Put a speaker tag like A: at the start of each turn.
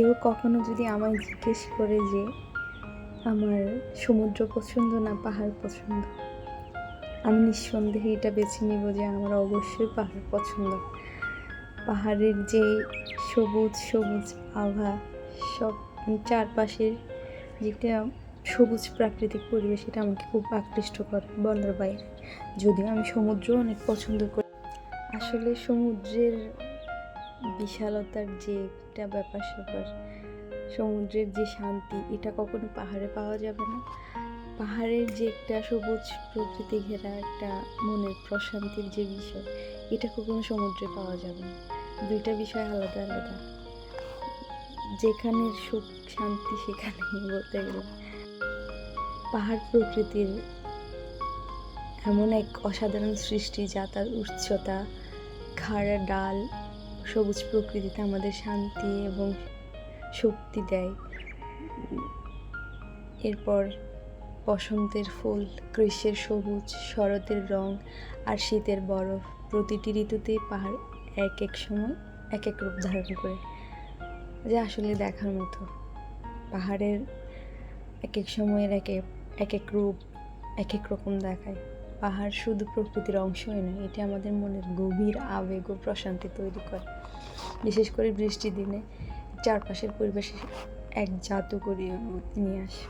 A: কেউ কখনো যদি আমায় জিজ্ঞেস করে যে আমার সমুদ্র পছন্দ না পাহাড় পছন্দ, আমি নিঃসন্দেহে এটা বেছে নিব যে আমার অবশ্যই পাহাড় পছন্দ। পাহাড়ের যে সবুজ সবুজ আভা, সব চারপাশের যেটা সবুজ প্রাকৃতিক পরিবেশ, এটা আমাকে খুব আকৃষ্ট করে বলার বাইরে। যদিও আমি সমুদ্র অনেক পছন্দ করি। আসলে সমুদ্রের বিশালতার যে একটা ব্যাপার স্যাপার, সমুদ্রের যে শান্তি, এটা কখনো পাহাড়ে পাওয়া যাবে না। পাহাড়ের যে একটা সবুজ প্রকৃতি ঘেরা একটা মনের প্রশান্তির যে বিষয়, এটা কখনো সমুদ্রে পাওয়া যাবে না। দুইটা বিষয় আলাদা আলাদা। যেখানের সুখ শান্তি সেখানে বলতে গেলে পাহাড় প্রকৃতির এমন এক অসাধারণ সৃষ্টি, যা তার উচ্চতা, খাড়া ডাল, সবুজ প্রকৃতিতে আমাদের শান্তি এবং শক্তি দেয়। এরপর বসন্তের ফুল, গ্রীষ্মের সবুজ, শরতের রং আর শীতের বরফ, প্রতিটি ঋতুতেই পাহাড় এক এক সময় এক এক রূপ ধারণ করে, যা আসলে দেখার মতো। পাহাড়ের এক এক সময়ের এক এক রূপ এক এক রকম দেখায়। পাহাড় শুধু প্রকৃতির অংশই নয়, এটি আমাদের মনের গভীর আবেগ ও প্রশান্তি তৈরি করে। বিশেষ করে বৃষ্টির দিনে চারপাশের পরিবেশে এক জাদুকরী অনুভূতি নিয়ে আসে।